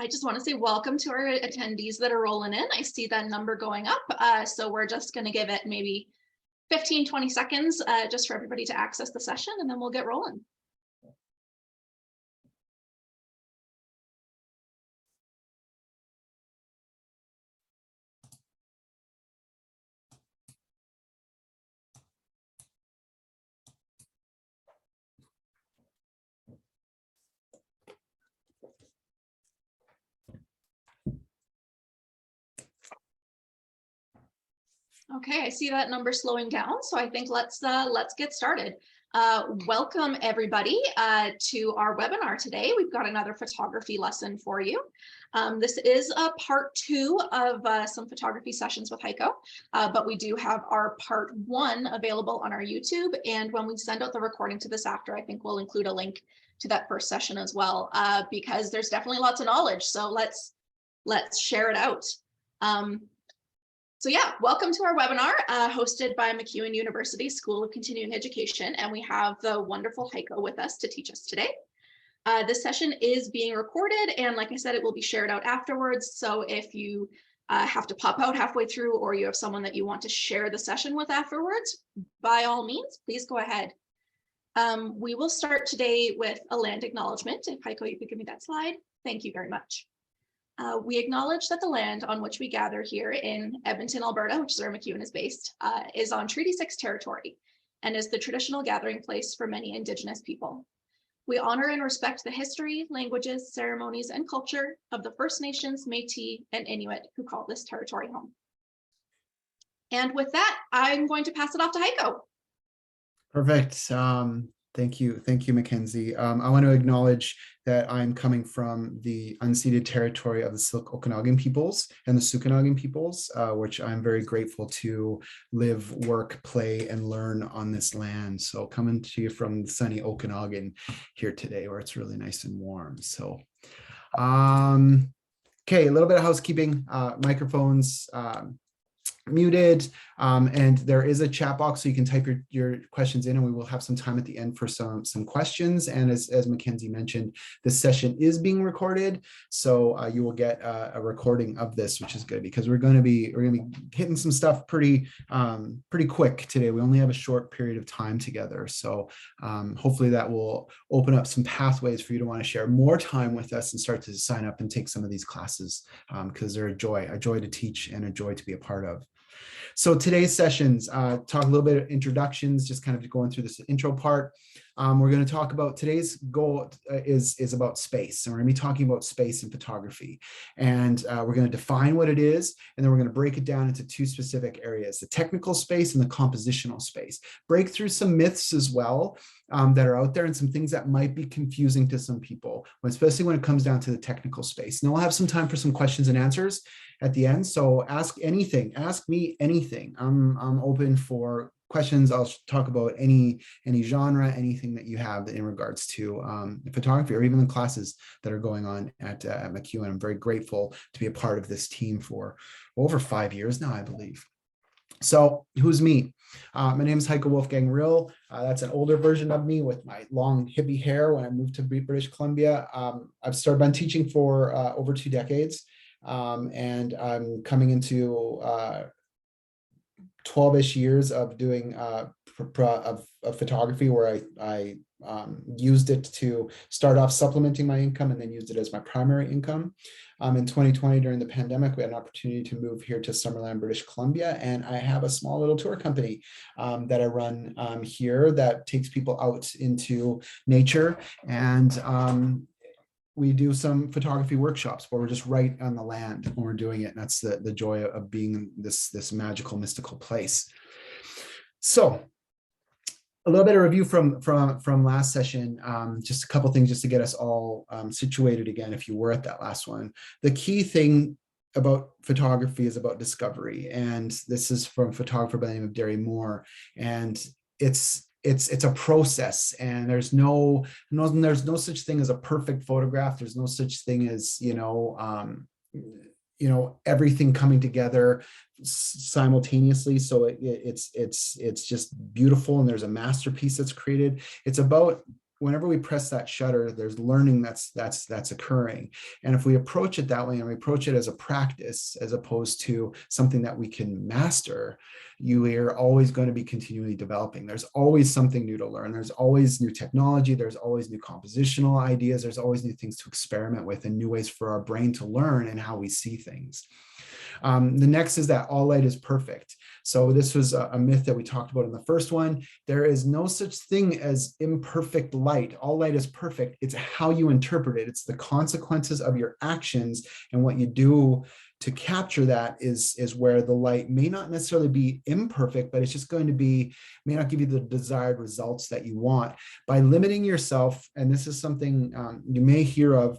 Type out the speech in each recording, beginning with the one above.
I just want to say welcome to our attendees that are rolling in. I see that number going up. So we're just going to give it maybe 15, 20 seconds just for everybody to access the session, and then we'll get rolling. Okay, I see that number slowing down, so I think let's get started. Welcome everybody to our webinar today. We've got another photography lesson for you. This is a part 2 of some photography sessions with Heiko, but we do have our part 1 available on our YouTube, and when we send out the recording to this after, I think we'll include a link to that first session as well, because there's definitely lots of knowledge, so let's share it out. So yeah, welcome to our webinar hosted by MacEwan University School of Continuing Education, and we have the wonderful Heiko with us to teach us today. This session is being recorded, and like I said, it will be shared out afterwards. So if you have to pop out halfway through, or you have someone that you want to share the session with afterwards, by all means, please go ahead. We will start today with a land acknowledgement. If Heiko, you could give me that slide. Thank you very much. We acknowledge that the land on which we gather here in Edmonton, Alberta, which is where MacEwan is based, is on Treaty 6 territory and is the traditional gathering place for many Indigenous people. We honor and respect the history, languages, ceremonies, and culture of the First Nations, Métis, and Inuit who call this territory home. And with that, I'm going to pass it off to Heiko. Perfect. Thank you, Mackenzie. I want to acknowledge that I'm coming from the unceded territory of the Syilx Okanagan peoples and the Sukanagan peoples, which I'm very grateful to live, work, play, and learn on this land. So coming to you from sunny Okanagan here today, where it's really nice and warm. So, okay, a little bit of housekeeping. Microphones muted, and there is a chat box so you can type your questions in, and we will have some time at the end for some questions. And as Mackenzie mentioned, this session is being recorded, so you will get a recording of this, which is good because we're going to be hitting some stuff pretty quick today. We only have a short period of time together, so hopefully that will open up some pathways for you to want to share more time with us and start to sign up and take some of these classes, because they're a joy to teach and a joy to be a part of. So today's sessions, talk a little bit of introductions, just kind of going through this intro part. We're going to talk about today's goal is about space, and we're going to be talking about space in photography. And we're going to define what it is, and then we're going to break it down into 2 specific areas: the technical space and the compositional space. Break through some myths as well that are out there, and some things that might be confusing to some people, especially when it comes down to the technical space. And then we'll have some time for some questions and answers at the end. So ask anything, ask me anything. I'm open for questions. I'll talk about any genre, anything that you have in regards to photography, or even the classes that are going on at MacEwan. I'm very grateful to be a part of this team for over 5 years now, I believe. So who's me? My name is Heiko Wolfgang Ryll. That's an older version of me with my long hippie hair when I moved to British Columbia. I've been teaching for over 2 decades. And I'm coming into 12-ish years of doing of photography, where I used it to start off supplementing my income and then used it as my primary income. In 2020, during the pandemic, we had an opportunity to move here to Summerland, British Columbia, and I have a small little tour company that I run here that takes people out into nature, and we do some photography workshops where we're just right on the land when we're doing it. And that's the joy of being in this magical, mystical place. So a little bit of review from last session, just a couple things just to get us all situated again, if you were at that last one. The key thing about photography is about discovery. And this is from a photographer by the name of Derry Moore. And it's a process, and there's no such thing as a perfect photograph. There's no such thing as everything coming together simultaneously. So it's just beautiful, and there's a masterpiece that's created. It's about whenever we press that shutter, there's learning that's occurring. And if we approach it that way, and we approach it as a practice, as opposed to something that we can master, you are always going to be continually developing. There's always something new to learn. There's always new technology. There's always new compositional ideas. There's always new things to experiment with and new ways for our brain to learn and how we see things. The next is that all light is perfect. So this was a myth that we talked about in the first one. There is no such thing as imperfect light. All light is perfect. It's how you interpret it. It's the consequences of your actions, and what you do to capture that is where the light may not necessarily be imperfect, but it's just going to be, may not give you the desired results that you want. By limiting yourself, and this is something you may hear of,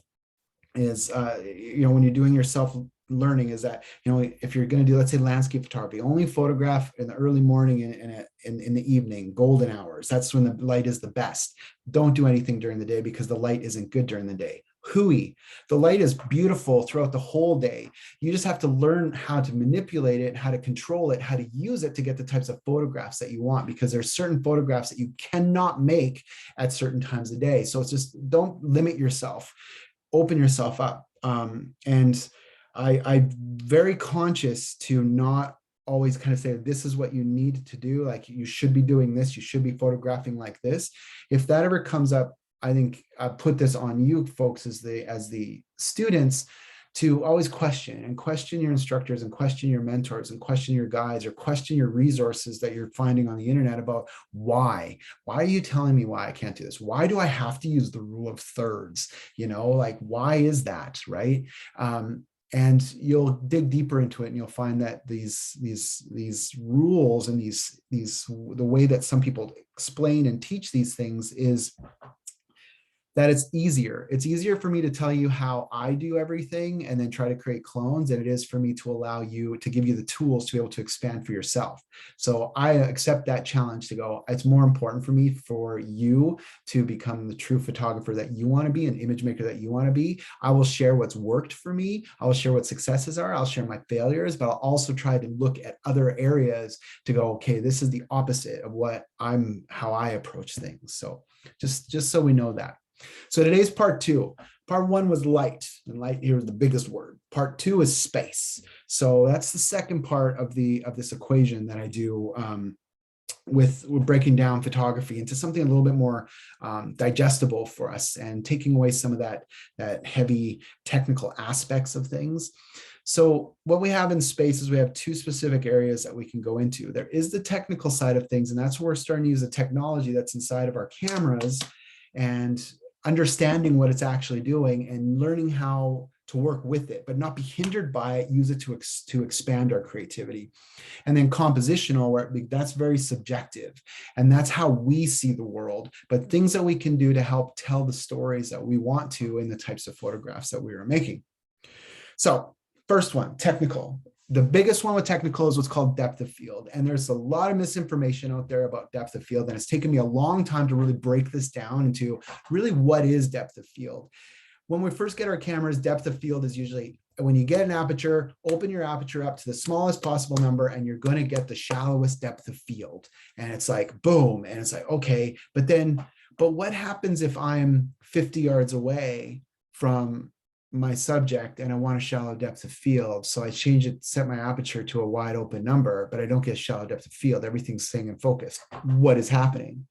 is when you're doing your self learning, is that if you're going to do, let's say, landscape photography, only photograph in the early morning and in the evening, golden hours. That's when the light is the best. Don't do anything during the day because the light isn't good during the day. Hooey, the light is beautiful throughout the whole day. You just have to learn how to manipulate it, how to control it, how to use it to get the types of photographs that you want, because there's certain photographs that you cannot make at certain times of day. So it's just, don't limit yourself, open yourself up. And I'm very conscious to not always kind of say, this is what you need to do. Like, you should be doing this. You should be photographing like this. If that ever comes up, I think I put this on you folks as the students, to always question your instructors, and question your mentors, and question your guides, or question your resources that you're finding on the internet about why are you telling me why I can't do this? Why do I have to use the rule of thirds? Like, why is that, right? And you'll dig deeper into it, and you'll find that these rules and the way that some people explain and teach these things is that it's easier. It's easier for me to tell you how I do everything and then try to create clones than it is for me to allow you, to give you the tools to be able to expand for yourself. So I accept that challenge to go, it's more important for me for you to become the true photographer that you want to be, an image maker that you want to be. I will share what's worked for me. I will share what successes are. I'll share my failures, but I'll also try to look at other areas to go, okay, this is the opposite of how I approach things. So just so we know that. So today's part two. Part one was light, and light here is the biggest word. Part two is space. So that's the second part of this equation that I do with breaking down photography into something a little bit more digestible for us, and taking away some of that heavy technical aspects of things. So what we have in space is we have two specific areas that we can go into. There is the technical side of things, and that's where we're starting to use the technology that's inside of our cameras, and understanding what it's actually doing and learning how to work with it, but not be hindered by it, use it to expand our creativity. And then compositional, where that's very subjective, and that's how we see the world, but things that we can do to help tell the stories that we want to in the types of photographs that we are making. So first one, technical. The biggest one with technical is what's called depth of field. And there's a lot of misinformation out there about depth of field. And it's taken me a long time to really break this down into really what is depth of field. When we first get our cameras, depth of field is usually when you get an aperture, open your aperture up to the smallest possible number, and you're going to get the shallowest depth of field. And it's like, boom. And it's like, okay, but what happens if I'm 50 yards away from my subject and I want a shallow depth of field? So I change it, set my aperture to a wide open number, but I don't get shallow depth of field. Everything's staying in focus. What is happening?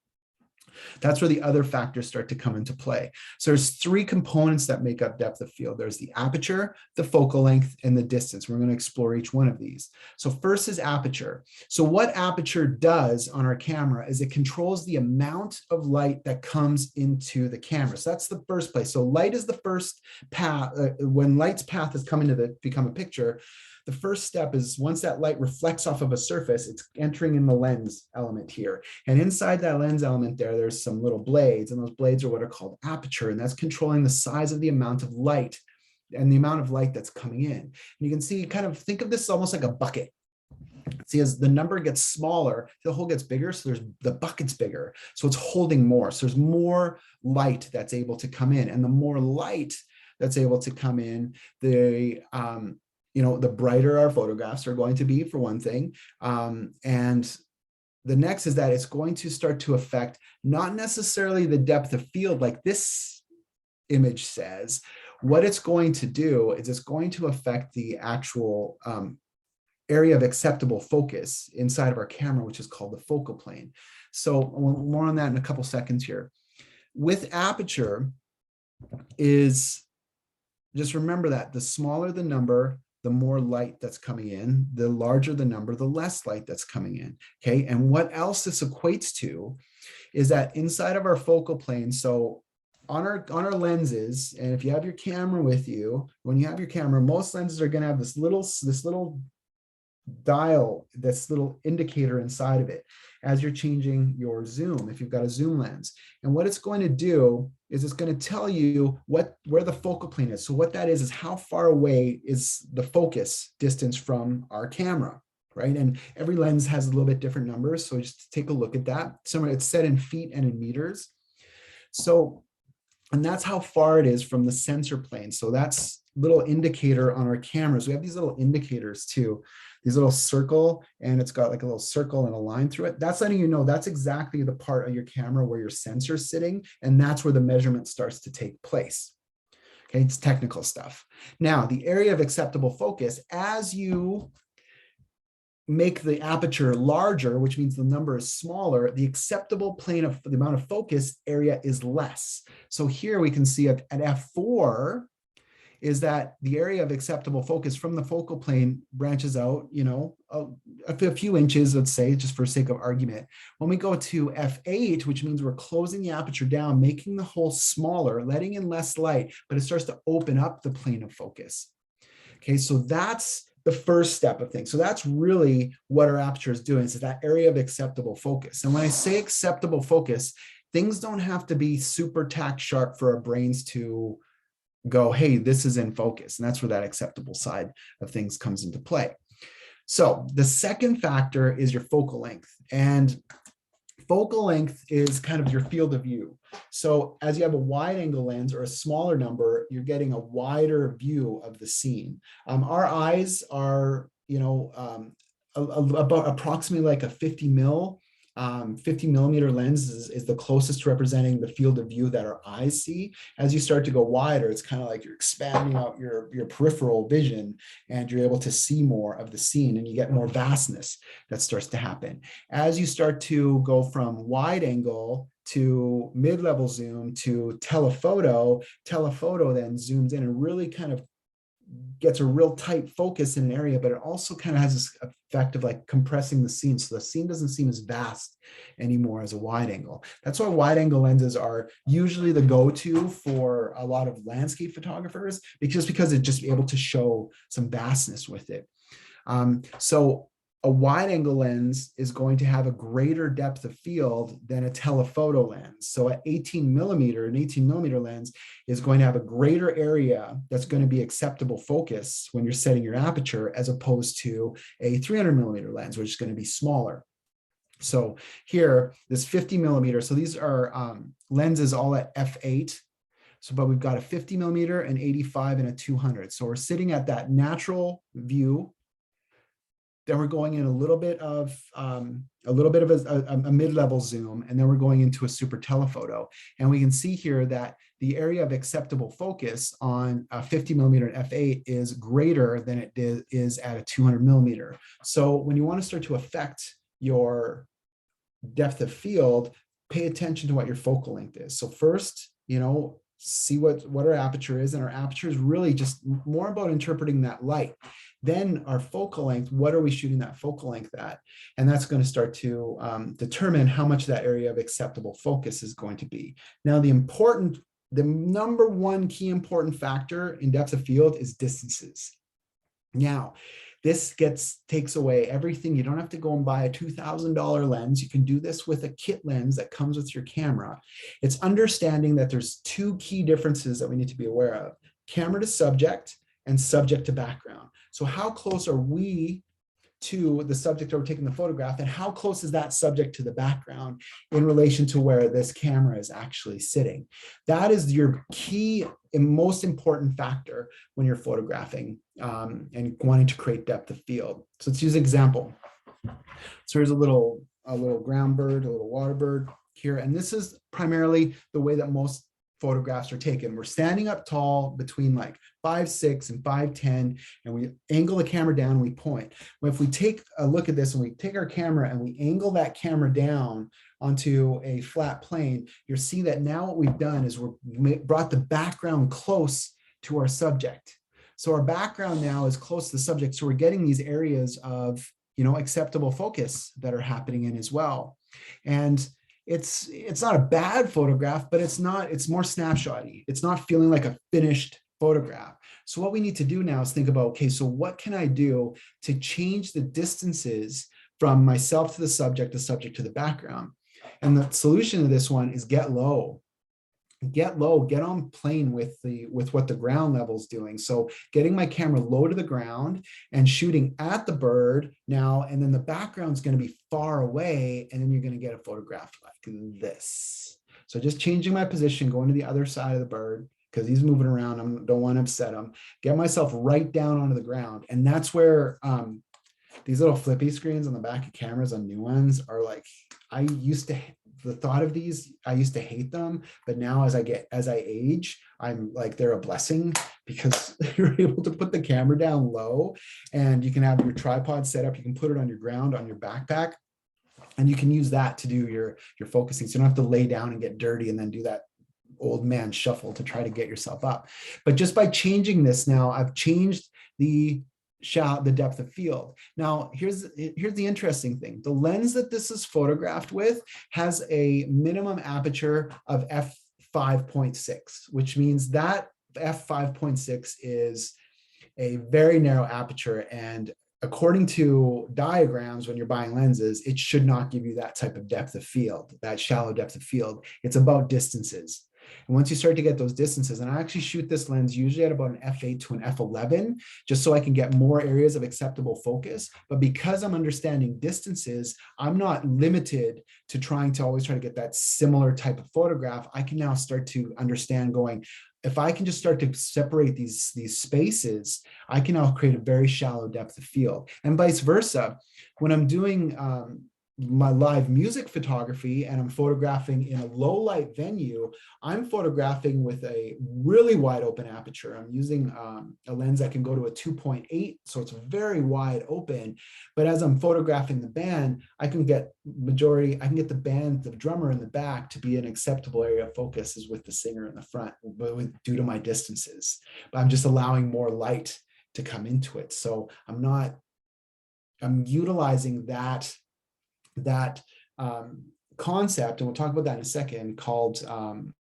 That's where the other factors start to come into play. So there's three components that make up depth of field. There's the aperture, the focal length, and the distance. We're going to explore each one of these. So first is aperture. So what aperture does on our camera is it controls the amount of light that comes into the camera. So that's the first place. So light is the first path. When light's path is coming to become a picture, the first step is once that light reflects off of a surface, it's entering in the lens element here. And inside that lens element there's some little blades, and those blades are what are called aperture, and that's controlling the size of the amount of light and the amount of light that's coming in. And you can see, kind of think of this almost like a bucket. See, as the number gets smaller, the hole gets bigger, so the bucket's bigger. So it's holding more. So there's more light that's able to come in. And the more light that's able to come in, the brighter our photographs are going to be, for one thing. And the next is that it's going to start to affect not necessarily the depth of field like this image says. What it's going to do is it's going to affect the actual area of acceptable focus inside of our camera, which is called the focal plane. So more on that in a couple seconds here. With aperture is, just remember that the smaller the number, the more light that's coming in, the larger the number, the less light that's coming in, okay? And what else this equates to is that inside of our focal plane, so on our lenses, and if you have your camera with you, when you have your camera, most lenses are gonna have this little dial, this little indicator inside of it as you're changing your zoom, if you've got a zoom lens. And what it's going to do is it's going to tell you where the focal plane is. So what that is how far away is the focus distance from our camera, right? And every lens has a little bit different numbers. So just take a look at that. Somewhere it's set in feet and in meters. So, and that's how far it is from the sensor plane. So that's little indicator on our cameras. We have these little indicators too, these little circle, and it's got like a little circle and a line through it. That's letting you know that's exactly the part of your camera where your sensor's sitting, and that's where the measurement starts to take place. Okay, it's technical stuff. Now, the area of acceptable focus, as you make the aperture larger, which means the number is smaller, the acceptable plane of the amount of focus area is less. So here we can see at f4 is that the area of acceptable focus from the focal plane branches out, you know, a few inches, let's say, just for sake of argument. When we go to f8, which means we're closing the aperture down, making the hole smaller, letting in less light, but it starts to open up the plane of focus. Okay, so that's the first step of things. So that's really what our aperture is doing, is that area of acceptable focus. And when I say acceptable focus, things don't have to be super tack sharp for our brains to go, hey, this is in focus. And that's where that acceptable side of things comes into play. So the second factor is your focal length. And focal length is kind of your field of view. So as you have a wide angle lens or a smaller number, you're getting a wider view of the scene. Our eyes are, you know, about approximately like a 50 millimeter lens is the closest to representing the field of view that our eyes see. As you start to go wider, it's kind of like you're expanding out your peripheral vision, and you're able to see more of the scene, and you get more vastness that starts to happen. As you start to go from wide angle to mid-level zoom to telephoto then zooms in and really kind of gets a real tight focus in an area, but it also kind of has this effect of like compressing the scene. So the scene doesn't seem as vast anymore as a wide angle. That's why wide angle lenses are usually the go-to for a lot of landscape photographers, because it's just able to show some vastness with it. So a wide angle lens is going to have a greater depth of field than a telephoto lens. So at 18 millimeter, an 18 millimeter lens is going to have a greater area that's going to be acceptable focus when you're setting your aperture, as opposed to a 300 millimeter lens, which is going to be smaller. So here, this 50 millimeter, so these are lenses all at f8. So, but we've got a 50 millimeter, an 85, and a 200. So we're sitting at that natural view. Then we're going in a little bit of a mid-level zoom, and then we're going into a super telephoto. And we can see here that the area of acceptable focus on a 50 millimeter and f8 is greater than it is at a 200 millimeter. So when you want to start to affect your depth of field, pay attention to what your focal length is. So first, you know, see what our aperture is, and our aperture is really just more about interpreting that light. Then our focal length, what are we shooting that focal length at? And that's going to start to determine how much that area of acceptable focus is going to be. Now, the number one key important factor in depth of field is distances. Now, this takes away everything. You don't have to go and buy a $2,000 lens. You can do this with a kit lens that comes with your camera. It's understanding that there's two key differences that we need to be aware of: camera to subject and subject to background. So how close are we to the subject that we're taking the photograph, and how close is that subject to the background in relation to where this camera is actually sitting? That is your key and most important factor when you're photographing and wanting to create depth of field. So let's use an example. So here's a little a little ground bird, a little water bird here. And this is primarily the way that most photographs are taken. We're standing up tall between like 5'6" and 5'10", and we angle the camera down and we point. Well, if we take a look at this and we take our camera and we angle that camera down onto a flat plane, you'll see that now what we've done is we brought the background close to our subject. So our background now is close to the subject. So we're getting these areas of, acceptable focus that are happening in as well. And it's not a bad photograph, but it's more snapshotty. It's not feeling like a finished photograph. So what we need to do now is think about, okay, so what can I do to change the distances from myself to the subject to the background? And the solution to this one is get low. Get low, get on plane with what the ground level is doing. So getting my camera low to the ground and shooting at the bird now, and then the background's going to be far away, and then you're going to get a photograph like this. So just changing my position, going to the other side of the bird because he's moving around. I don't want to upset him. Get myself right down onto the ground, and that's where these little flippy screens on the back of cameras on new ones are like, the thought of these, I used to hate them, but now as I age, I'm like, they're a blessing because you're able to put the camera down low and you can have your tripod set up. You can put it on your ground, on your backpack, and you can use that to do your focusing. So you don't have to lay down and get dirty and then do that old man shuffle to try to get yourself up. But just by changing this now, I've changed the depth of field. Now, here's the interesting thing. The lens that this is photographed with has a minimum aperture of f5.6, which means that f5.6 is a very narrow aperture. And according to diagrams, when you're buying lenses, it should not give you that type of depth of field, that shallow depth of field. It's about distances. And once you start to get those distances, and I actually shoot this lens usually at about an f8 to an f11, just so I can get more areas of acceptable focus. But because I'm understanding distances, I'm not limited to always try to get that similar type of photograph. I can now start to understand going, if I can just start to separate these spaces, I can now create a very shallow depth of field. And vice versa. When I'm doing my live music photography and I'm photographing in a low light venue, I'm photographing with a really wide open aperture. I'm using a lens that can go to a 2.8, so it's very wide open. But as I'm photographing the band, I can get the band, the drummer in the back to be an acceptable area of focus is with the singer in the front, due to my distances. But I'm just allowing more light to come into it. So I'm utilizing that concept, and we'll talk about that in a second, called sorry,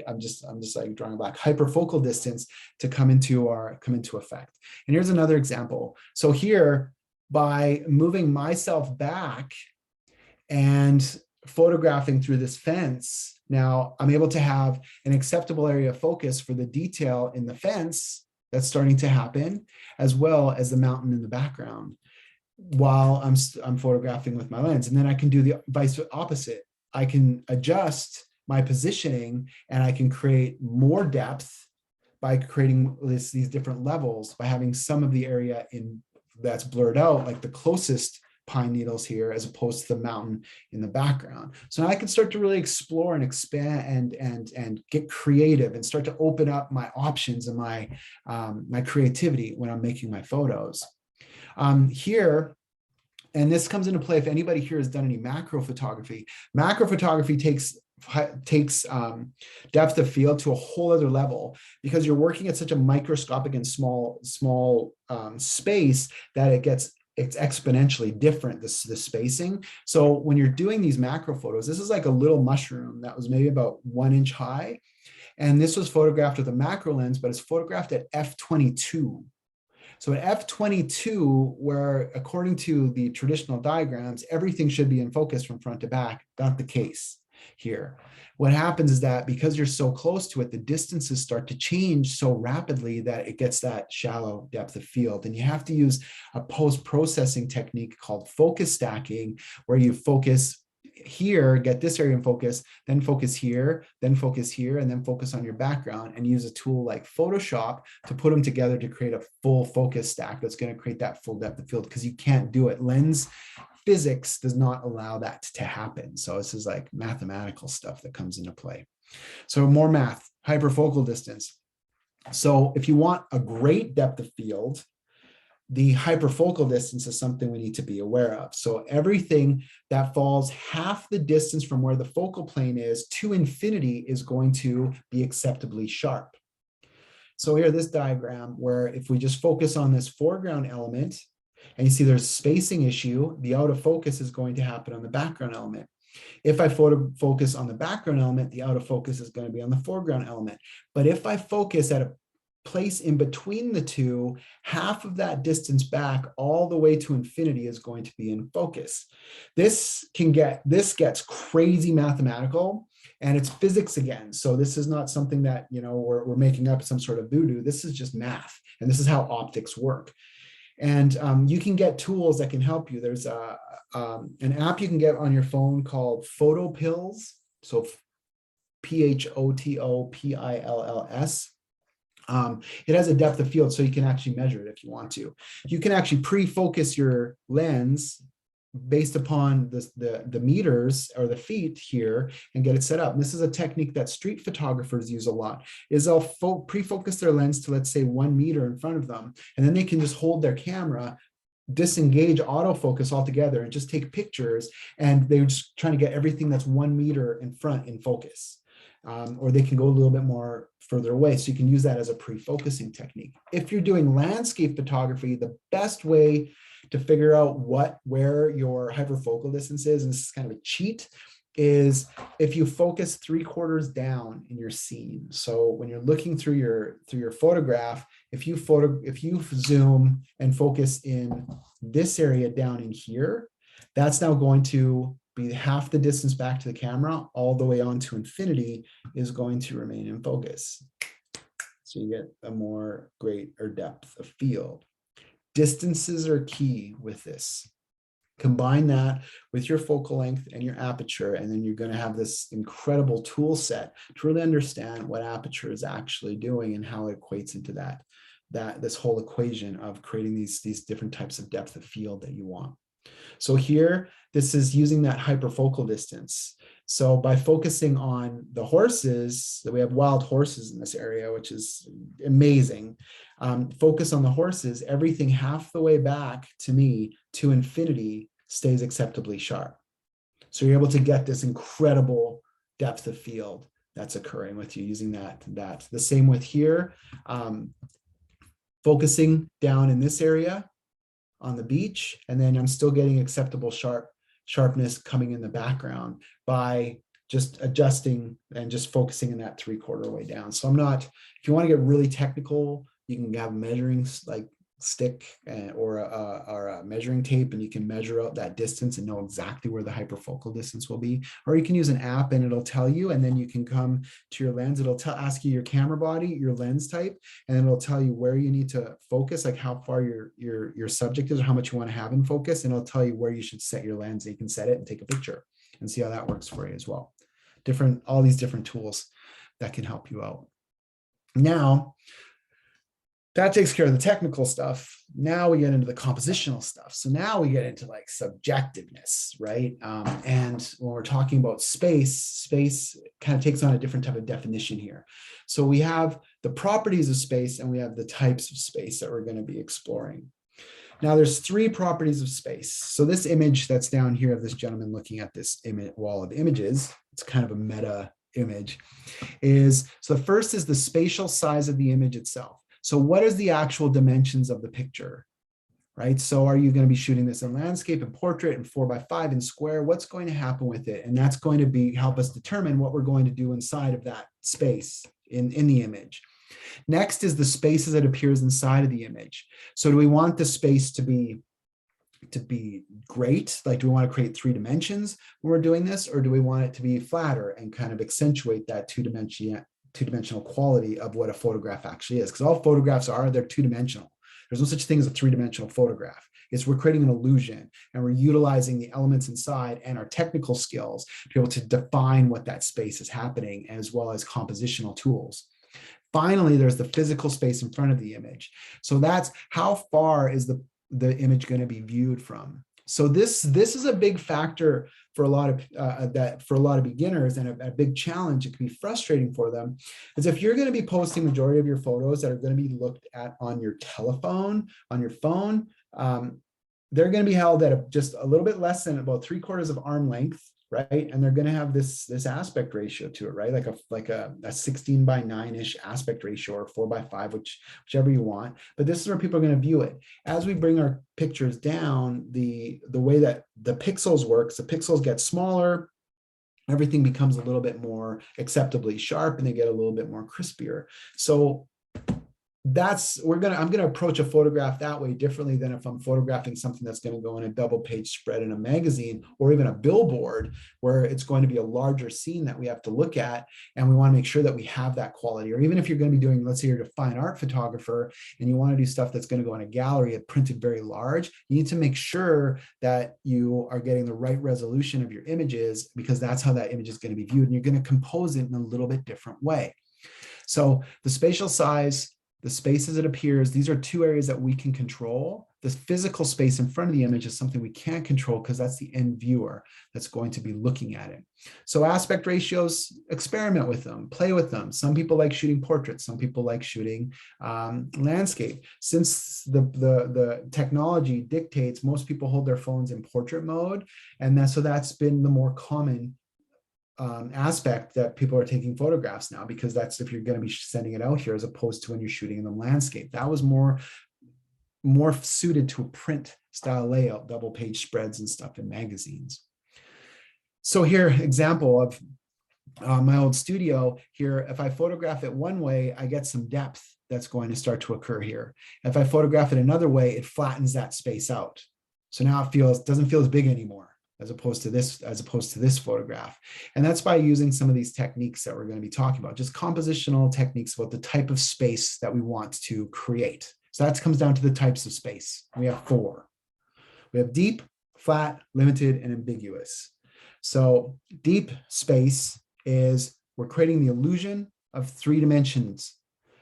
I'm just drawing a blank, hyperfocal distance to come into effect. And here's another example. So here, by moving myself back and photographing through this fence, now I'm able to have an acceptable area of focus for the detail in the fence that's starting to happen, as well as the mountain in the background, while I'm photographing with my lens. And then I can do the vice opposite. I can adjust my positioning and I can create more depth by creating these different levels, by having some of the area that's blurred out, like the closest pine needles here, as opposed to the mountain in the background. So now I can start to really explore and expand and get creative and start to open up my options and my creativity when I'm making my photos. Here, and this comes into play if anybody here has done any macro photography. Macro photography takes depth of field to a whole other level, because you're working at such a microscopic and small space that it's exponentially different, the spacing. So when you're doing these macro photos, this is like a little mushroom that was maybe about 1 inch high. And this was photographed with a macro lens, but it's photographed at f22. So at f22, where according to the traditional diagrams, everything should be in focus from front to back, not the case here. What happens is that because you're so close to it, the distances start to change so rapidly that it gets that shallow depth of field. And you have to use a post-processing technique called focus stacking, where you focus here, get this area in focus, then focus here, and then focus on your background, and use a tool like Photoshop to put them together to create a full focus stack that's going to create that full depth of field, because you can't do it. Lens physics does not allow that to happen. So this is like mathematical stuff that comes into play. So more math, hyperfocal distance. So if you want a great depth of field, the hyperfocal distance is something we need to be aware of. So everything that falls half the distance from where the focal plane is to infinity is going to be acceptably sharp. So here, this diagram, where if we just focus on this foreground element, and you see there's a spacing issue, the out of focus is going to happen on the background element. If I focus on the background element, the out of focus is going to be on the foreground element. But if I focus at a place in between the two, half of that distance back all the way to infinity is going to be in focus. This gets crazy mathematical, and it's physics again. So this is not something that, you know, we're making up some sort of voodoo. This is just math, and this is how optics work. And you can get tools that can help you. There's an app you can get on your phone called Photo Pills. So PHOTOPILLS. It has a depth of field, so you can actually measure it if you want to. You can actually pre-focus your lens based upon the meters or the feet here and get it set up. And this is a technique that street photographers use a lot, is they'll pre-focus their lens to, let's say, 1 meter in front of them, and then they can just hold their camera, disengage autofocus altogether, and just take pictures, and they're just trying to get everything that's 1 meter in front in focus. Or they can go a little bit more further away. So you can use that as a pre-focusing technique. If you're doing landscape photography, the best way to figure out where your hyperfocal distance is, and this is kind of a cheat, is if you focus 3/4 down in your scene. So when you're looking through your photograph, if you zoom and focus in this area down in here, that's now going to be half the distance back to the camera, all the way on to infinity is going to remain in focus. So you get a more greater depth of field. Distances are key with this. Combine that with your focal length and your aperture, and then you're going to have this incredible tool set to really understand what aperture is actually doing and how it equates into this whole equation of creating these different types of depth of field that you want. So here, this is using that hyperfocal distance. So by focusing on the horses, we have wild horses in this area, which is amazing. Focus on the horses, everything half the way back to me to infinity stays acceptably sharp. So you're able to get this incredible depth of field that's occurring with you using that. The same with here, focusing down in this area on the beach, and then I'm still getting acceptable sharpness coming in the background by just adjusting and just focusing in that 3/4 way down. So if you want to get really technical, you can have measuring stick or a measuring tape, and you can measure out that distance and know exactly where the hyperfocal distance will be. Or you can use an app and it'll tell you, and then you can come to your lens. It'll ask you your camera body, your lens type, and then it'll tell you where you need to focus, like how far your subject is or how much you want to have in focus, and it'll tell you where you should set your lens. And you can set it and take a picture and see how that works for you as well. All these different tools that can help you out. Now, that takes care of the technical stuff. Now we get into the compositional stuff. So now we get into like subjectiveness, right? And when we're talking about space kind of takes on a different type of definition here. So we have the properties of space and we have the types of space that we're going to be exploring. Now there's 3 properties of space. So this image that's down here of this gentleman looking at this wall of images, it's kind of a meta image, so the first is the spatial size of the image itself. So what is the actual dimensions of the picture, right? So are you going to be shooting this in landscape and portrait and 4x5 and square? What's going to happen with it? And that's going to help us determine what we're going to do inside of that space in the image. Next is the space as it appears inside of the image. So do we want the space to be great? Like, do we want to create 3 dimensions when we're doing this? Or do we want it to be flatter and kind of accentuate that two-dimensional quality of what a photograph actually is? Because all photographs they're 2-dimensional. There's no such thing as a 3-dimensional photograph. We're creating an illusion, and we're utilizing the elements inside and our technical skills to be able to define what that space is happening, as well as compositional tools. Finally, there's the physical space in front of the image. So that's how far is the image going to be viewed from. So this is a big factor for a lot of beginners, and a big challenge. It can be frustrating for them, is if you're going to be posting majority of your photos that are going to be looked at on your telephone, on your phone, they're going to be held at just a little bit less than about 3/4 of arm length, right? And they're going to have this aspect ratio to it, right? Like a 16:9-ish aspect ratio, or 4:5, whichever you want. But this is where people are going to view it. As we bring our pictures down, the way that the pixels works, the pixels get smaller, everything becomes a little bit more acceptably sharp, and they get a little bit more crispier. So I'm going to approach a photograph that way differently than if I'm photographing something that's going to go in a double page spread in a magazine, or even a billboard, where it's going to be a larger scene that we have to look at, and we want to make sure that we have that quality. Or even if you're going to be doing, let's say you're a fine art photographer and you want to do stuff that's going to go in a gallery printed very large, you need to make sure that you are getting the right resolution of your images, because that's how that image is going to be viewed, and you're going to compose it in a little bit different way. So the spatial size, the space as it appears, these are two areas that we can control. The physical space in front of the image is something we can't control, because that's the end viewer that's going to be looking at it. So aspect ratios, experiment with them, play with them. Some people like shooting portraits. Some people like shooting landscape. Since the technology dictates, most people hold their phones in portrait mode. And so that's been the more common aspect that people are taking photographs now, because that's if you're going to be sending it out here, as opposed to when you're shooting in the landscape. That was more suited to a print style layout, double page spreads and stuff in magazines. So here, example of my old studio here. If I photograph it one way, I get some depth that's going to start to occur here. If I photograph it another way, it flattens that space out. So now it doesn't feel as big anymore, as opposed to this photograph. And that's by using some of these techniques that we're going to be talking about, just compositional techniques about the type of space that we want to create. So that comes down to the types of space. We have 4. We have deep, flat, limited, and ambiguous. So deep space is we're creating the illusion of 3 dimensions.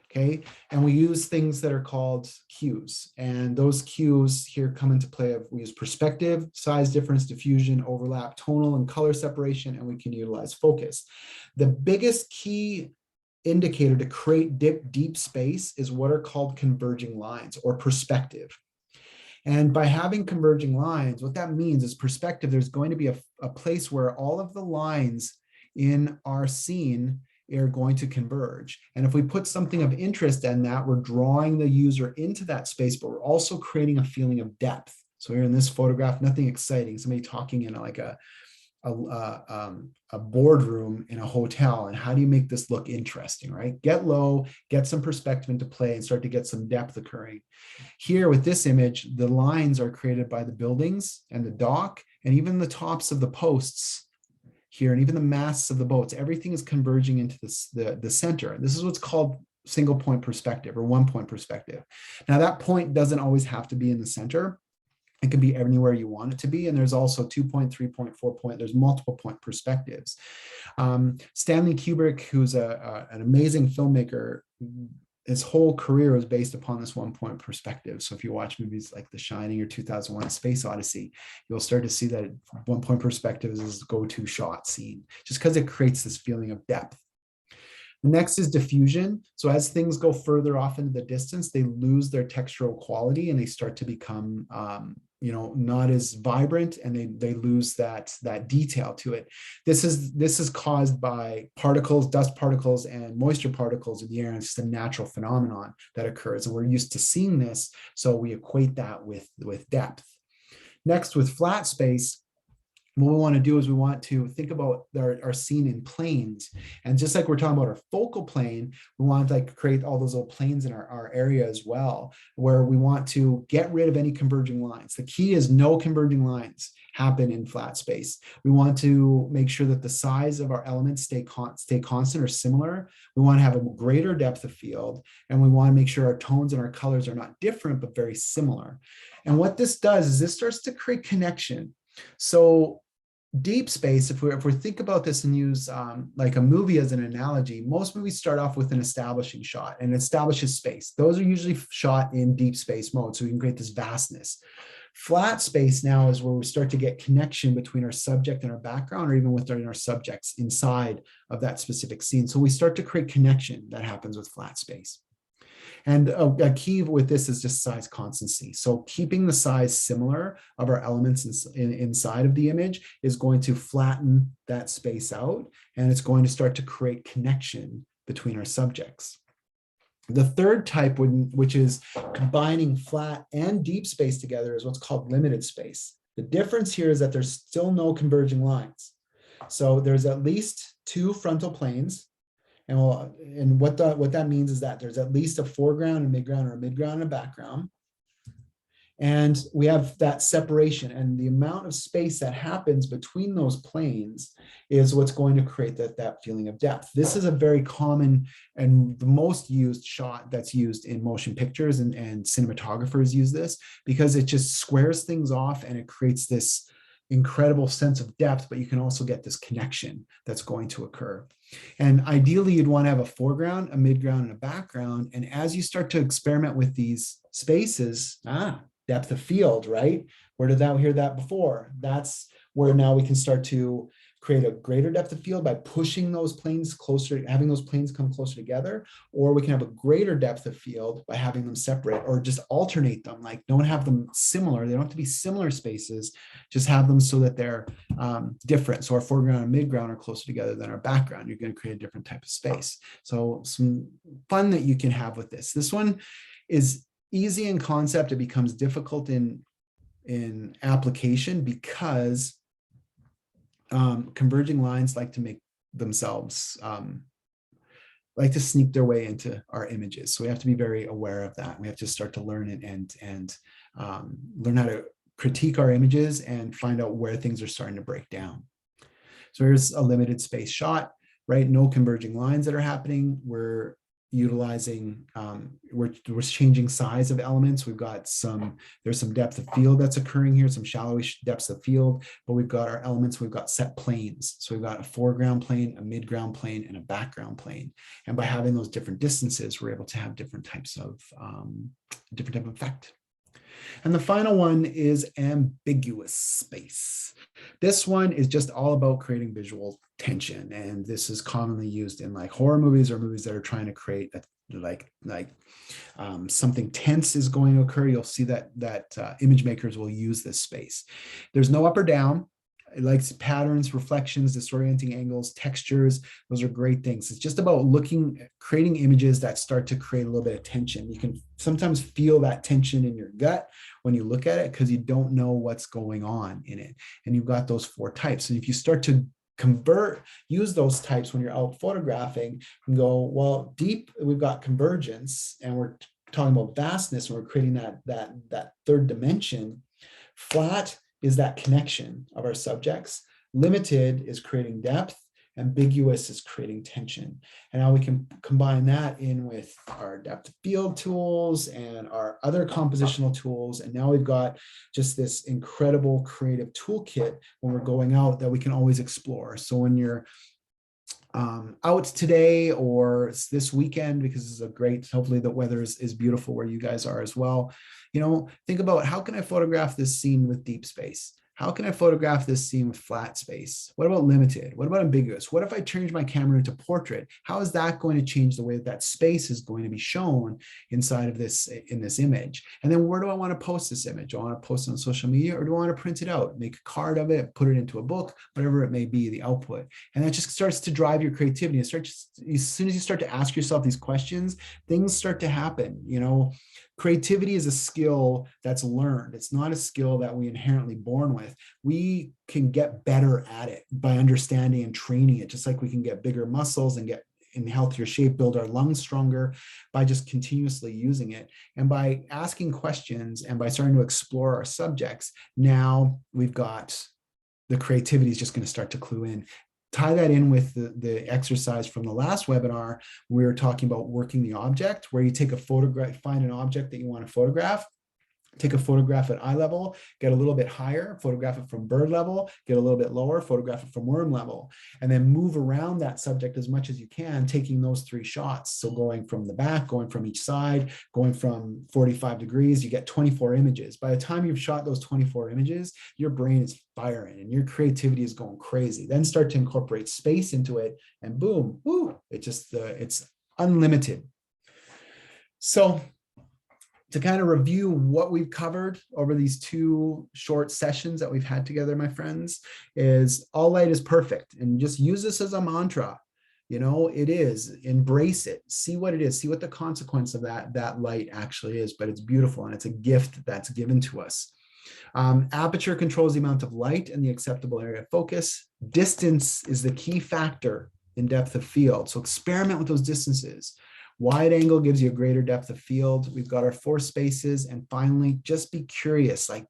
Okay, and we use things that are called cues, and those cues here come into play. We use perspective, size difference, diffusion, overlap, tonal and color separation, and we can utilize focus. The biggest key indicator to create deep space is what are called converging lines, or perspective. And by having converging lines, what that means is perspective, there's going to be a place where all of the lines in our scene are going to converge. And if we put something of interest in that, we're drawing the user into that space, but we're also creating a feeling of depth. So here in this photograph, nothing exciting, somebody talking in like a boardroom in a hotel. And how do you make this look interesting, right? Get low, get some perspective into play, and start to get some depth occurring. Here with this image, the lines are created by the buildings and the dock, and even the tops of the posts here, and even the masts of the boats. Everything is converging into the center. This is what's called single point perspective, or 1-point perspective. Now that point doesn't always have to be in the center. It can be anywhere you want it to be. And there's also 2-point, 3-point, 4-point. There's multiple point perspectives. Stanley Kubrick, who's an amazing filmmaker, his whole career was based upon this 1-point perspective. So if you watch movies like The Shining or 2001: Space Odyssey, you'll start to see that 1-point perspective is his go-to shot scene, just because it creates this feeling of depth. Next is diffusion. So as things go further off into the distance, they lose their textural quality, and they start to become not as vibrant, and they lose that detail to it. This is caused by particles, dust particles, and moisture particles in the air. And it's just a natural phenomenon that occurs, and we're used to seeing this, so we equate that with depth. Next, with flat space, what we want to do is we want to think about our scene in planes. And just like we're talking about our focal plane, we want to create all those little planes in our area as well, where we want to get rid of any converging lines. The key is no converging lines happen in flat space. We want to make sure that the size of our elements stay constant or similar. We want to have a greater depth of field, and we want to make sure our tones and our colors are not different, but very similar. And what this does is this starts to create connection. So deep space, if we think about this and use like a movie as an analogy, most movies start off with an establishing shot and establishes space. Those are usually shot in deep space mode, so we can create this vastness. Flat space now is where we start to get connection between our subject and our background, or even within our subjects inside of that specific scene. So we start to create connection that happens with flat space. And a key with this is just size constancy. So keeping the size similar of our elements inside of the image is going to flatten that space out, and it's going to start to create connection between our subjects. The third type, which is combining flat and deep space together, is what's called limited space. The difference here is that there's still no converging lines. So there's at least two frontal planes. And what that means is that there's at least a foreground and midground, or a midground and a background. And we have that separation, and the amount of space that happens between those planes is what's going to create that feeling of depth. This is a very common and the most used shot that's used in motion pictures, and cinematographers use this because it just squares things off and it creates this incredible sense of depth, but you can also get this connection that's going to occur. And ideally, you'd want to have a foreground, a midground, and a background. And as you start to experiment with these spaces, depth of field, right? Where did that hear that before? That's where now we can start to create a greater depth of field by pushing those planes closer, having those planes come closer together, or we can have a greater depth of field by having them separate, or just alternate them. Like, don't have them similar. They don't have to be similar spaces, just have them so that they're different. So our foreground and midground are closer together than our background. You're going to create a different type of space. So some fun that you can have with this. This one is easy in concept. It becomes difficult in application because converging lines like to make themselves like to sneak their way into our images. So we have to be very aware of that. We have to start to learn it and learn how to critique our images and find out where things are starting to break down. So here's a limited space shot, right? No converging lines that are happening. We're utilizing, we're changing size of elements. We've got there's some depth of field that's occurring here, some shallowish depths of field, but we've got our elements, we've got set planes. So we've got a foreground plane, a midground plane, and a background plane. And by having those different distances, we're able to have different type of effect. And the final one is ambiguous space. This one is just all about creating visual tension. And this is commonly used in like horror movies or movies that are trying to create something tense is going to occur. You'll see that image makers will use this space. There's no up or down. It likes patterns, reflections, disorienting angles, textures. Those are great things. It's just about creating images that start to create a little bit of tension. You can sometimes feel that tension in your gut when you look at it because you don't know what's going on in it. And you've got those 4 types. And if you start to use those types when you're out photographing and go, well, deep, we've got convergence and we're talking about vastness and we're creating that third dimension. Flat is that connection of our subjects. Limited is creating depth. Ambiguous is creating tension. And now we can combine that in with our depth of field tools and our other compositional tools. And now we've got just this incredible creative toolkit when we're going out that we can always explore. So when you're out today or this weekend, because this is a great, hopefully the weather is beautiful where you guys are as well. Think about, how can I photograph this scene with deep space? How can I photograph this scene with flat space? What about limited? What about ambiguous? What if I change my camera into portrait? How is that going to change the way that space is going to be shown inside of this image? And then where do I want to post this image? Do I want to post it on social media, or do I want to print it out, make a card of it, put it into a book, whatever it may be, the output? And that just starts to drive your creativity. As soon as you start to ask yourself these questions, things start to happen. Creativity is a skill that's learned. It's not a skill that we inherently born with. We can get better at it by understanding and training it, just like we can get bigger muscles and get in healthier shape, build our lungs stronger by just continuously using it. And by asking questions and by starting to explore our subjects, now we've got the creativity is just going to start to clue in. Tie that in with the exercise from the last webinar. We were talking about working the object, where you take a photograph, find an object that you want to photograph, take a photograph at eye level, get a little bit higher, photograph it from bird level, get a little bit lower, photograph it from worm level, and then move around that subject as much as you can, taking those 3 shots. So going from the back, going from each side, going from 45 degrees, you get 24 images. By the time you've shot those 24 images, your brain is firing and your creativity is going crazy. Then start to incorporate space into it, and boom, woo, it's unlimited. So to kind of review what we've covered over these 2 short sessions that we've had together, my friends, is all light is perfect. And just use this as a mantra. You know, it is. Embrace it. See what it is. See what the consequence of that light actually is. But it's beautiful, and it's a gift that's given to us. Aperture controls the amount of light and the acceptable area of focus. Distance is the key factor in depth of field. So experiment with those distances. Wide angle gives you a greater depth of field. We've got our 4 spaces. And finally, just be curious. Like,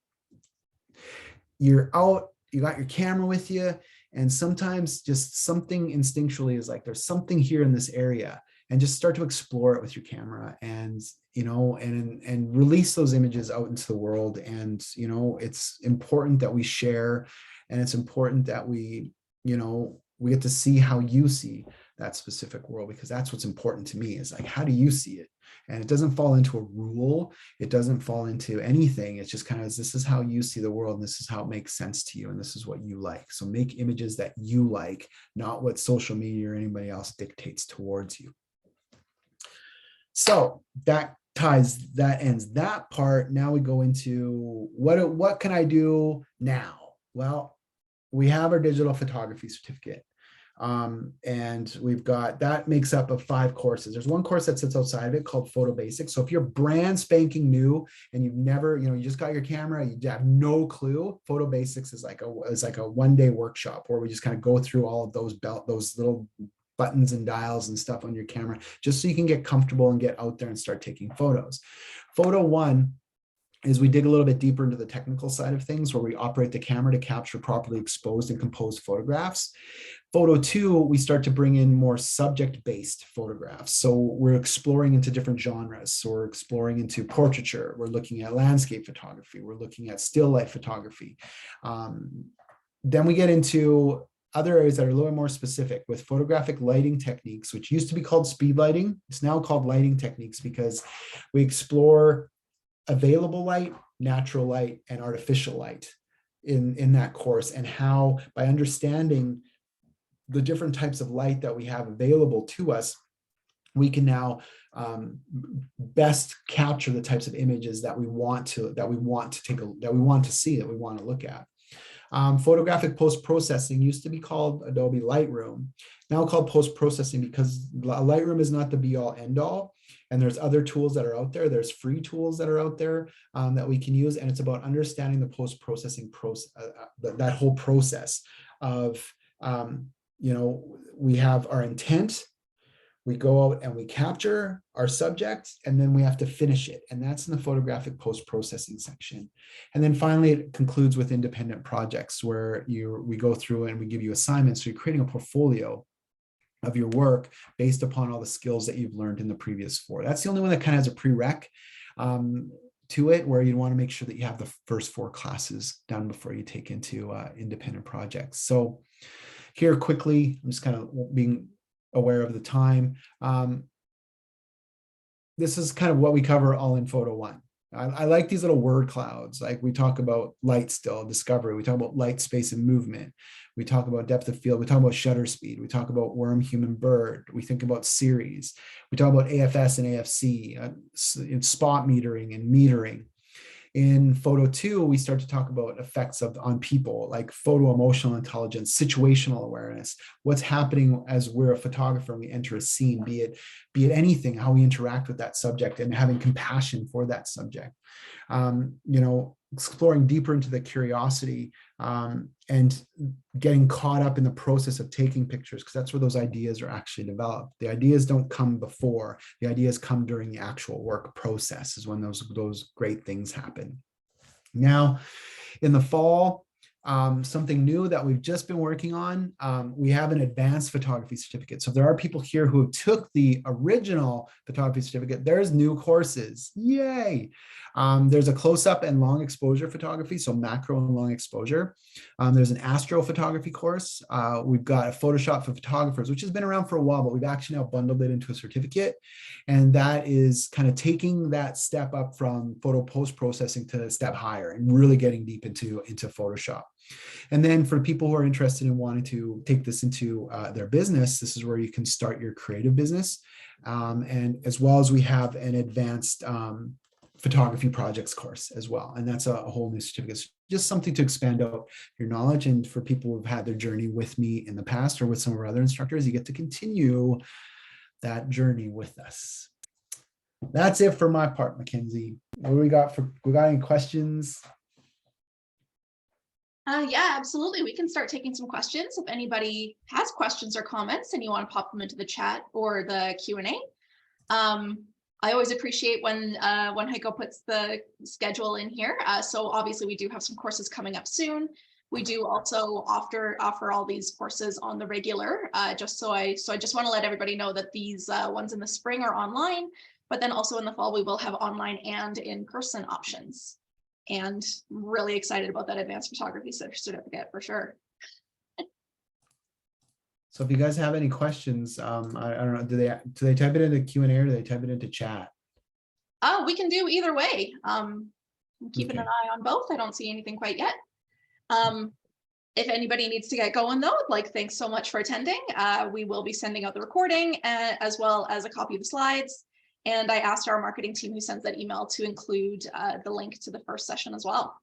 you're out, you got your camera with you, and sometimes just something instinctually is like, there's something here in this area, and just start to explore it with your camera, and, you know, and release those images out into the world. And, you know, it's important that we share, and it's important that we, you know, we get to see how you see that specific world, because that's what's important to me, is like, how do you see it? And it doesn't fall into a rule. It doesn't fall into anything. It's just kind of, this is how you see the world, and this is how it makes sense to you, and this is what you like. So make images that you like, not what social media or anybody else dictates towards you. So that ends that part. Now we go into what can I do now? Well, we have our digital photography certificate. And we've got, that makes up of 5 courses. There's 1 course that sits outside of it called Photo Basics. So if you're brand spanking new and you've never, you know, you just got your camera, you have no clue, Photo Basics is like a 1-day workshop where we just kind of go through all of those little buttons and dials and stuff on your camera, just so you can get comfortable and get out there and start taking photos. Photo 1 is we dig a little bit deeper into the technical side of things, where we operate the camera to capture properly exposed and composed photographs. Photo 2, we start to bring in more subject-based photographs. So we're exploring into different genres. So we're exploring into portraiture. We're looking at landscape photography. We're looking at still life photography. Then we get into other areas that are a little more specific with photographic lighting techniques, which used to be called speed lighting. It's now called lighting techniques, because we explore available light, natural light, and artificial light in that course, and how, by understanding the different types of light that we have available to us, we can now best capture the types of images that we want to see, that we want to look at. Photographic post-processing used to be called Adobe Lightroom, now called post-processing, because Lightroom is not the be-all end-all. And there's other tools that are out there. There's free tools that are out there that we can use. And it's about understanding the post-processing process, that whole process of, you know, we have our intent, we go out and we capture our subject, and then we have to finish it. And that's in the photographic post-processing section. And then finally, it concludes with independent projects, where we go through and we give you assignments. So you're creating a portfolio of your work based upon all the skills that you've learned in the previous 4. That's the only one that kind of has a prereq to it, where you want to make sure that you have the first 4 classes done before you take into independent projects. So here quickly, I'm just kind of being aware of the time. This is kind of what we cover all in Photo 1. I like these little word clouds. Like, we talk about light still, discovery. We talk about light, space, and movement. We talk about depth of field. We talk about shutter speed. We talk about worm, human, bird. We think about series. We talk about AFS and AFC, spot metering and metering. In Photo 2, we start to talk about effects on people, like photo emotional intelligence, situational awareness, what's happening as we're a photographer and we enter a scene, be it anything, how we interact with that subject, and having compassion for that subject. You know, exploring deeper into the curiosity and getting caught up in the process of taking pictures, because that's where those ideas are actually developed. The ideas don't come before, the ideas come during the actual work process, is when those great things happen. Now, in the fall, something new that we've just been working on. We have an advanced photography certificate. So if there are people here who took the original photography certificate, there's new courses. Yay. There's a close-up and long exposure photography, so macro and long exposure. There's an astrophotography course. We've got a Photoshop for photographers, which has been around for a while, but we've actually now bundled it into a certificate. And that is kind of taking that step up from photo post-processing to a step higher and really getting deep into Photoshop. And then for people who are interested in wanting to take this into their business, this is where you can start your creative business. And as well as we have an advanced photography projects course as well. And that's a whole new certificate. So just something to expand out your knowledge. And for people who've had their journey with me in the past or with some of our other instructors, you get to continue that journey with us. That's it for my part, Mackenzie. What do we got any questions? Yeah, absolutely. We can start taking some questions. If anybody has questions or comments and you want to pop them into the chat or the Q&A. I always appreciate when Heiko puts the schedule in here. So obviously we do have some courses coming up soon. We do also offer all these courses on the regular, I just want to let everybody know that these ones in the spring are online, but then also in the fall, we will have online and in-person options. And really excited about that advanced photography certificate for sure. So if you guys have any questions, I don't know, do they type it into Q&A or do they type it into chat? We can do either way. I'm keeping an eye on both. I don't see anything quite yet. If anybody needs to get going though, like, thanks so much for attending. We will be sending out the recording as well as a copy of the slides. And I asked our marketing team who sends that email to include the link to the first session as well.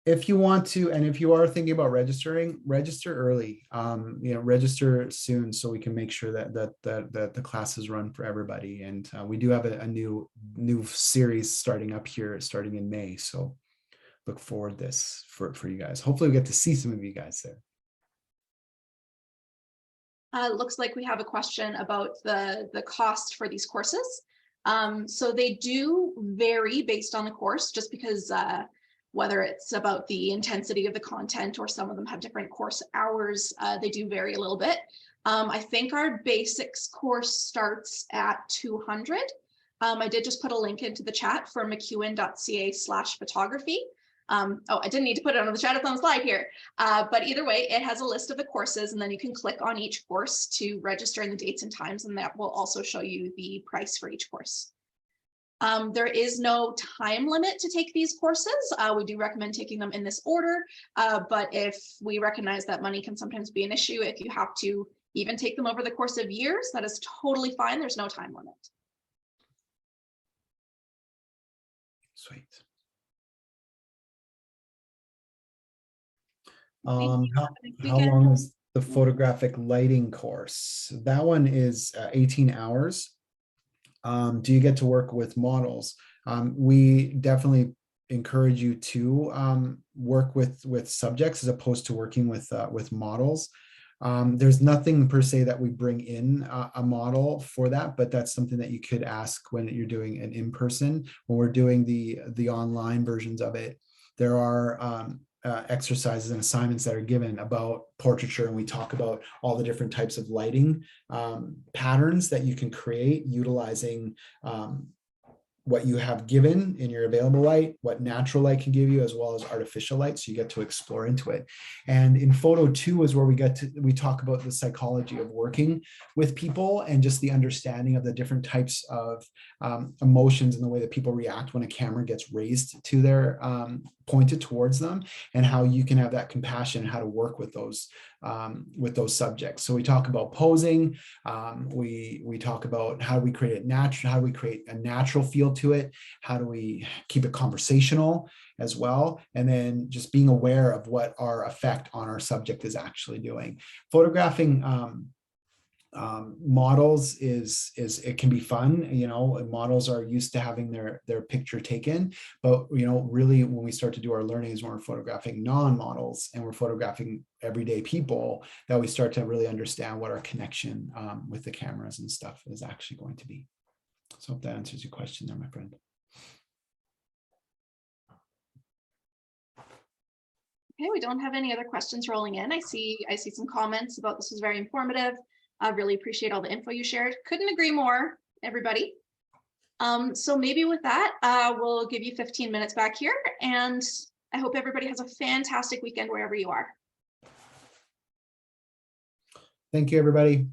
If you want to, and if you are thinking about registering, register early. Register soon so we can make sure that the classes run for everybody. And we do have a new series starting up here, starting in May. So look forward to this for you guys. Hopefully we get to see some of you guys there. Looks like we have a question about the cost for these courses. So they do vary based on the course, just because whether it's about the intensity of the content or some of them have different course hours, they do vary a little bit. I think our basics course starts at 200. I did just put a link into the chat for mcewen.ca/photography. Oh, I didn't need to put it on the chat, it's on the slide here. But either way, it has a list of the courses, and then you can click on each course to register in the dates and times, and that will also show you the price for each course. There is no time limit to take these courses. We do recommend taking them in this order, but if we recognize that money can sometimes be an issue, if you have to even take them over the course of years, that is totally fine. There's no time limit. Sweet. How long is the photographic lighting course? That one is 18 hours. Do you get to work with models? We definitely encourage you to work with subjects as opposed to working with models. There's nothing per se that we bring in a model for that, but that's something that you could ask when you're doing an in-person. When we're doing the online versions of it, there are exercises and assignments that are given about portraiture, and we talk about all the different types of lighting patterns that you can create utilizing what you have given in your available light, what natural light can give you, as well as artificial light. So you get to explore into it. And in photo 2 is where we talk about the psychology of working with people and just the understanding of the different types of emotions and the way that people react when a camera gets raised to their pointed towards them, and how you can have that compassion, how to work with those subjects. So we talk about posing. We talk about how we create it natural, how we create a natural feel to it, how do we keep it conversational as well, and then just being aware of what our effect on our subject is actually doing. Photographing models it can be fun. Models are used to having their picture taken, but really when we start to do our learning is when we're photographing non-models and we're photographing everyday people, that we start to really understand what our connection with the cameras and stuff is actually going to be. So hope that answers your question there, my friend. Okay, we don't have any other questions rolling in. I see some comments about this was very informative. I really appreciate all the info you shared. Couldn't agree more, everybody. So maybe with that, we'll give you 15 minutes back here, and I hope everybody has a fantastic weekend wherever you are. Thank you, everybody.